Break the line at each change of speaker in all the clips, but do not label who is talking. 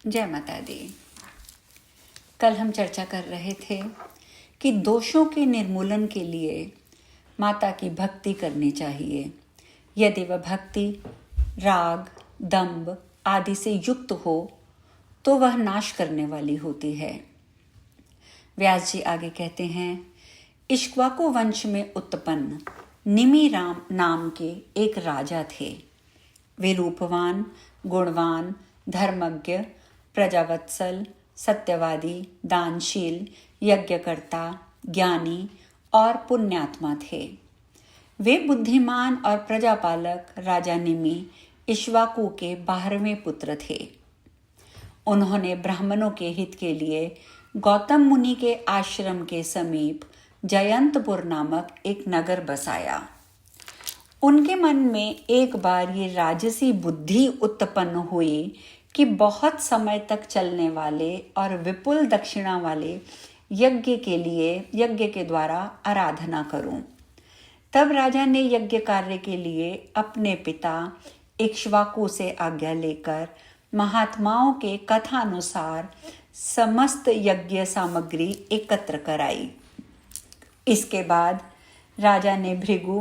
जय माता दी। कल हम चर्चा कर रहे थे कि दोषों के निर्मूलन के लिए माता की भक्ति करनी चाहिए। यदि वह भक्ति राग, दंभ आदि से युक्त हो तो वह नाश करने वाली होती है। व्यास जी आगे कहते हैं, इक्ष्वाकु वंश में उत्पन्न निमि राम नाम के एक राजा थे। वे रूपवान, गुणवान, धर्मज्ञ, प्रजावत्सल, सत्यवादी, दानशील, यज्ञकर्ता, ज्ञानी और पुण्यात्मा थे। वे बुद्धिमान और प्रजापालक राजा निमि इक्ष्वाकु के 12वें पुत्र थे। उन्होंने ब्राह्मणों के हित के लिए गौतम मुनि के आश्रम के समीप जयंतपुर नामक एक नगर बसाया। उनके मन में एक बार ये राजसी बुद्धि उत्पन्न हुई कि बहुत समय तक चलने वाले और विपुल दक्षिणा वाले यज्ञ के द्वारा आराधना करूं। तब राजा ने यज्ञ कार्य के लिए अपने पिता इक्ष्वाकु से आज्ञा लेकर महात्माओं के कथानुसार समस्त यज्ञ सामग्री एकत्र कराई। इसके बाद राजा ने भृगु,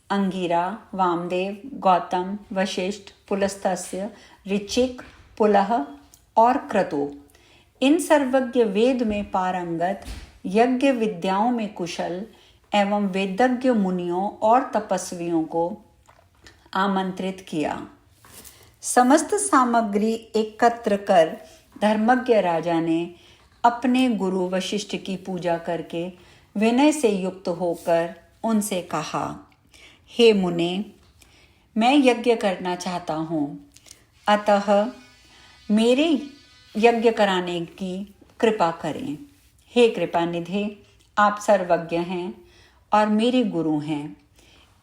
अंगिरा, वामदेव, गौतम, वशिष्ठ, पुलस्त्य, ऋचिक, पुलह और क्रतु इन सर्वज्ञ वेद में पारंगत यज्ञ विद्याओं में कुशल एवं वेदज्ञ मुनियों और तपस्वियों को आमंत्रित किया। समस्त सामग्री एकत्र कर धर्मज्ञ राजा ने अपने गुरु वशिष्ठ की पूजा करके विनय से युक्त होकर उनसे कहा, हे मुने, मैं यज्ञ करना चाहता हूँ, अतः मेरे यज्ञ कराने की कृपा करें। हे कृपानिधे, आप सर्वज्ञ हैं और मेरे गुरु हैं।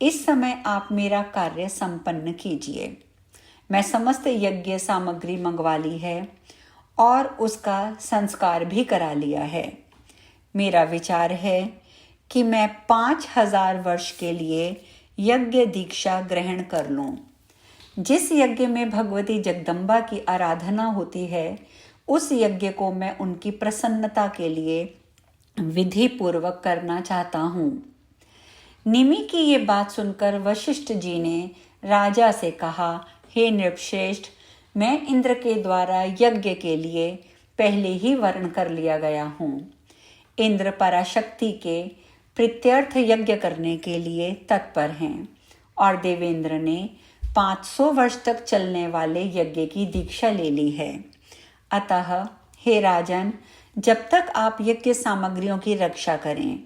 इस समय आप मेरा कार्य संपन्न कीजिए। मैं समस्त यज्ञ सामग्री मंगवा ली है और उसका संस्कार भी करा लिया है। मेरा विचार है कि मैं 5000 वर्ष के लिए यज्ञ दीक्षा ग्रहण कर लूं। जिस यज्ञ में भगवती जगदम्बा की आराधना होती है, उस यज्ञ को मैं उनकी प्रसन्नता के लिए विधि पूर्वक करना चाहता हूँ। निमि की ये बात सुनकर वशिष्ठ जी ने राजा से कहा, हे नृपश्रेष्ठ, मैं इंद्र के द्वारा यज्ञ के लिए पहले ही वर्ण कर लिया गया हूँ। इंद्र पराशक्ति के प्रीत्यर्थ यज्ञ करने के लिए तत्पर हैं और देवेंद्र ने 500 वर्ष तक चलने वाले यज्ञ की दीक्षा ले ली है। अतः हे राजन, जब तक आप यज्ञ सामग्रियों की रक्षा करें,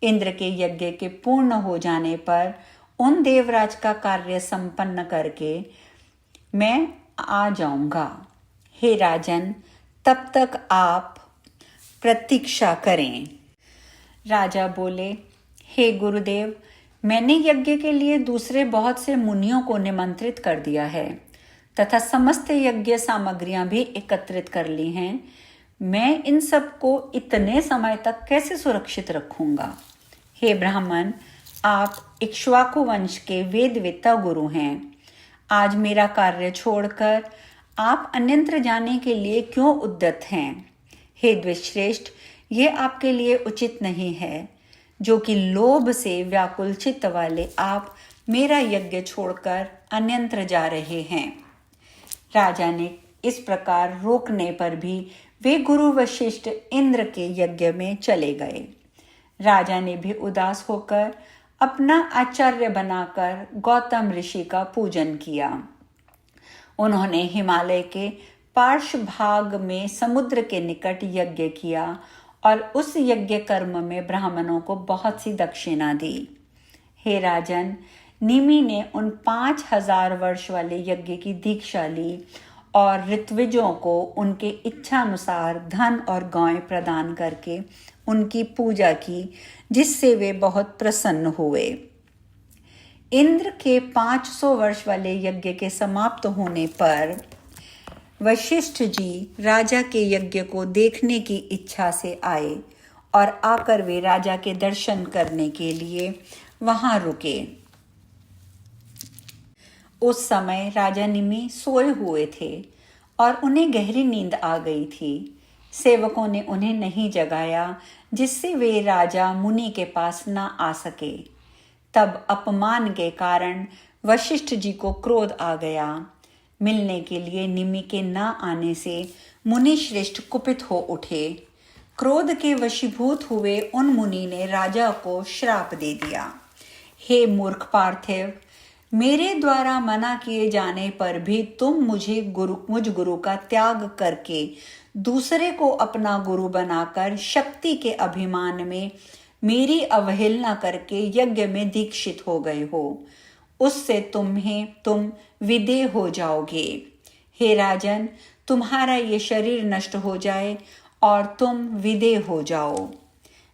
इंद्र के यज्ञ के पूर्ण हो जाने पर उन देवराज का कार्य संपन्न करके मैं आ जाऊंगा। हे राजन, तब तक आप प्रतीक्षा करें। राजा बोले, हे गुरुदेव, मैंने यज्ञ के लिए दूसरे बहुत से मुनियों को निमंत्रित कर दिया है तथा समस्त यज्ञ सामग्रियां भी एकत्रित कर ली हैं। मैं इन सब को इतने समय तक कैसे सुरक्षित रखूंगा? हे ब्राह्मण, आप इक्ष्वाकु वंश के वेदवेत्ता गुरु हैं। आज मेरा कार्य छोड़कर आप अन्यत्र जाने के लिए क्यों उद्यत हैं? हे द्विजश्रेष्ठ, ये आपके लिए उचित नहीं है, जो कि लोभ से व्याकुल चित्त वाले आप मेरा यज्ञ छोड़कर अन्यत्र जा रहे हैं। राजा ने इस प्रकार रोकने पर भी वे गुरु वशिष्ठ इंद्र के यज्ञ में चले गए। राजा ने भी उदास होकर अपना आचार्य बनाकर गौतम ऋषि का पूजन किया। उन्होंने हिमालय के पार्श्व भाग में समुद्र के निकट यज्ञ किया और उस यज्ञ कर्म में ब्राह्मणों को बहुत सी दक्षिणा दी। हे राजन, निमि ने उन 5000 वर्ष वाले यज्ञ की दीक्षा ली और ऋत्विजों को उनके इच्छानुसार धन और गायें प्रदान करके उनकी पूजा की, जिससे वे बहुत प्रसन्न हुए। इंद्र के 500 वर्ष वाले यज्ञ के समाप्त होने पर वशिष्ठ जी राजा के यज्ञ को देखने की इच्छा से आए और आकर वे राजा के दर्शन करने के लिए वहां रुके। उस समय राजा निमि सोए हुए थे और उन्हें गहरी नींद आ गई थी। सेवकों ने उन्हें नहीं जगाया, जिससे वे राजा मुनि के पास न आ सके। तब अपमान के कारण वशिष्ठ जी को क्रोध आ गया। मिलने के लिए निमि के न आने से मुनि श्रेष्ठ कुपित हो उठे। क्रोध के वशीभूत हुए उन मुनि ने राजा को श्राप दे दिया। हे मूर्ख पार्थिव, मेरे द्वारा मना किए जाने पर भी तुम मुझ गुरु का त्याग करके दूसरे को अपना गुरु बनाकर शक्ति के अभिमान में मेरी अवहेलना करके यज्ञ में दीक्षित हो गए हो। उससे तुम विदेह हो जाओगे। हे राजन, तुम्हारा ये शरीर नष्ट हो जाए और तुम विदेह हो जाओ।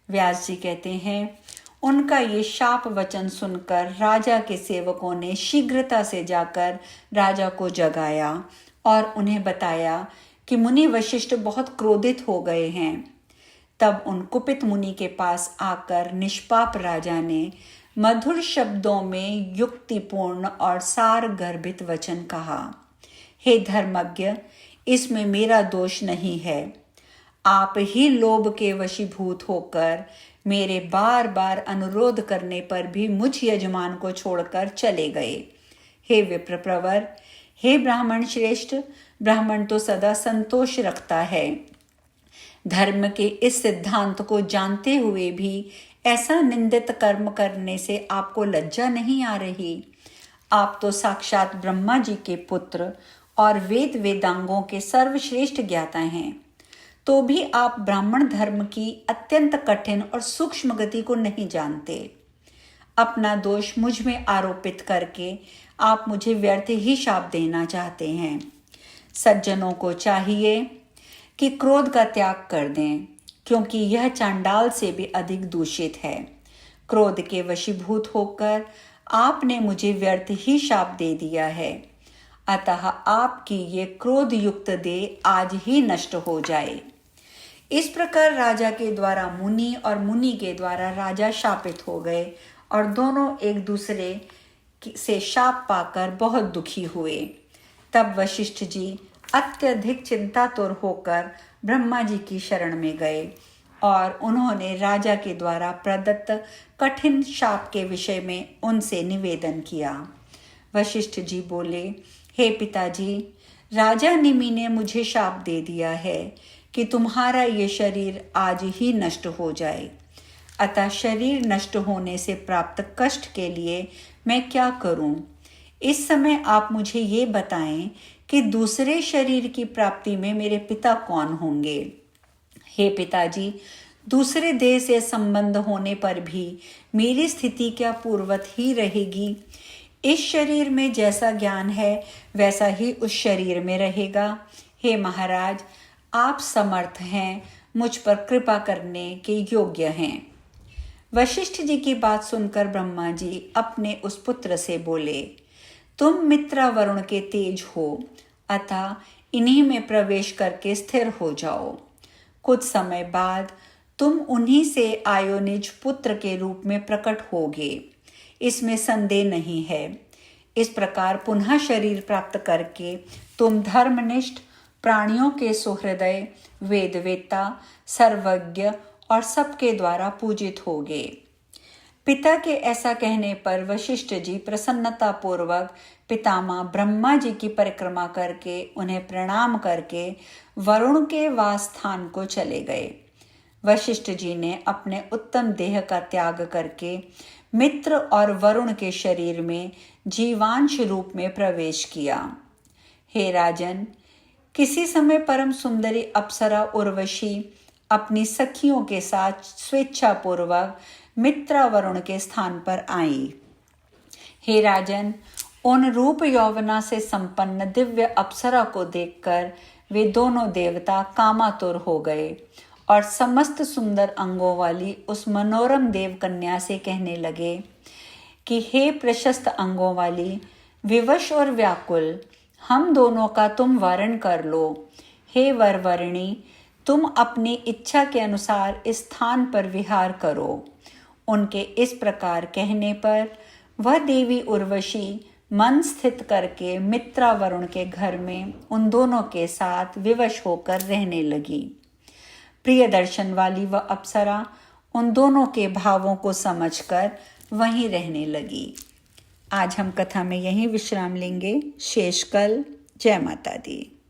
व्यास जी कहते हैं, उनका ये शाप वचन सुनकर राजा के सेवकों ने शीघ्रता से जाकर राजा को जगाया और उन्हें बताया कि मुनि वशिष्ठ बहुत क्रोधित हो गए हैं। तब उन कुपित मुनि के पास आकर निष्पाप राजा ने मधुर शब्दों में युक्तिपूर्ण और सार गर्भित वचन कहा। हे धर्मज्ञ, इसमें मेरा दोष नहीं है। आप ही लोभ के वशीभूत होकर मेरे बार बार अनुरोध करने पर भी मुझ यजमान को छोड़कर चले गए। हे विप्र प्रवर, हे ब्राह्मण श्रेष्ठ, ब्राह्मण तो सदा संतोष रखता है। धर्म के इस सिद्धांत को जानते हुए भी ऐसा निंदित कर्म करने से आपको लज्जा नहीं आ रही? आप तो साक्षात ब्रह्मा जी के पुत्र और वेद वेदांगों के सर्वश्रेष्ठ ज्ञाता हैं, तो भी आप ब्राह्मण धर्म की अत्यंत कठिन और सूक्ष्म गति को नहीं जानते। अपना दोष मुझ में आरोपित करके आप मुझे व्यर्थ ही शाप देना चाहते हैं। सज्जनों को चाहिए कि क्रोध का त्याग कर दें, क्योंकि यह चांडाल से भी अधिक दूषित है। क्रोध के वशीभूत होकर आपने मुझे व्यर्थ ही शाप दे दिया है। अतः आपकी ये क्रोध युक्त देह आज ही नष्ट हो जाए। इस प्रकार राजा के द्वारा मुनि और मुनि के द्वारा राजा शापित हो गए और दोनों एक दूसरे से शाप पाकर बहुत दुखी हुए। तब वशिष्ठ जी अत्यधिक चिंतातुर होकर ब्रह्मा जी की शरण में गए और उन्होंने राजा के द्वारा प्रदत्त कठिन शाप के विषय में उनसे निवेदन किया। वशिष्ठ जी बोले, हे पिताजी, राजा निमि ने मुझे शाप दे दिया है कि तुम्हारा ये शरीर आज ही नष्ट हो जाए। अतः शरीर नष्ट होने से प्राप्त कष्ट के लिए मैं क्या करूं? इस समय आप मुझे ये बताएं कि दूसरे शरीर की प्राप्ति में मेरे पिता कौन होंगे? हे पिताजी, दूसरे देह से संबंध होने पर भी मेरी स्थिति क्या पूर्वत ही रहेगी? इस शरीर में जैसा ज्ञान है वैसा ही उस शरीर में रहेगा। हे महाराज, आप समर्थ हैं, मुझ पर कृपा करने के योग्य हैं। वशिष्ठ जी की बात सुनकर ब्रह्मा जी अपने उस पुत्र से बोले, तुम मित्रा वरुण के तेज हो, अतः इन्हीं में प्रवेश करके स्थिर हो जाओ। कुछ समय बाद तुम उन्हीं से आयोनिज पुत्र के रूप में प्रकट होगे, इसमें संदेह नहीं है। इस प्रकार पुनः शरीर प्राप्त करके तुम धर्मनिष्ठ, प्राणियों के सुहृदय, वेदवेत्ता, सर्वज्ञ और सबके द्वारा पूजित होगे। पिता के ऐसा कहने पर वशिष्ठ जी प्रसन्नता पूर्वक पितामह ब्रह्मा जी की परिक्रमा करके उन्हें प्रणाम करके वरुण के वास स्थान को चले गए। वशिष्ठ जी ने अपने उत्तम देह का त्याग करके मित्र और वरुण के शरीर में जीवांश रूप में प्रवेश किया। हे राजन, किसी समय परम सुंदरी अप्सरा उर्वशी अपनी सखियों के साथ स्वेच्छापूर्वक मित्रा वरुण के स्थान पर आई। हे राजन, उन रूप यौवना से संपन्न दिव्य अप्सरा को देखकर वे दोनों देवता कामातुर हो गए और समस्त सुंदर अंगों वाली उस मनोरम देव कन्या से कहने लगे कि हे प्रशस्त अंगों वाली, विवश और व्याकुल, हम दोनों का तुम वरण कर लो। हे वरवरणी, तुम अपनी इच्छा के अनुसार इस स्थान पर विहार करो। उनके इस प्रकार कहने पर वह देवी उर्वशी मन स्थित करके मित्रा वरुण के घर में उन दोनों के साथ विवश होकर रहने लगी। प्रिय दर्शन वाली वह अप्सरा उन दोनों के भावों को समझकर वहीं रहने लगी। आज हम कथा में यहीं विश्राम लेंगे। शेष कल। जय माता दी।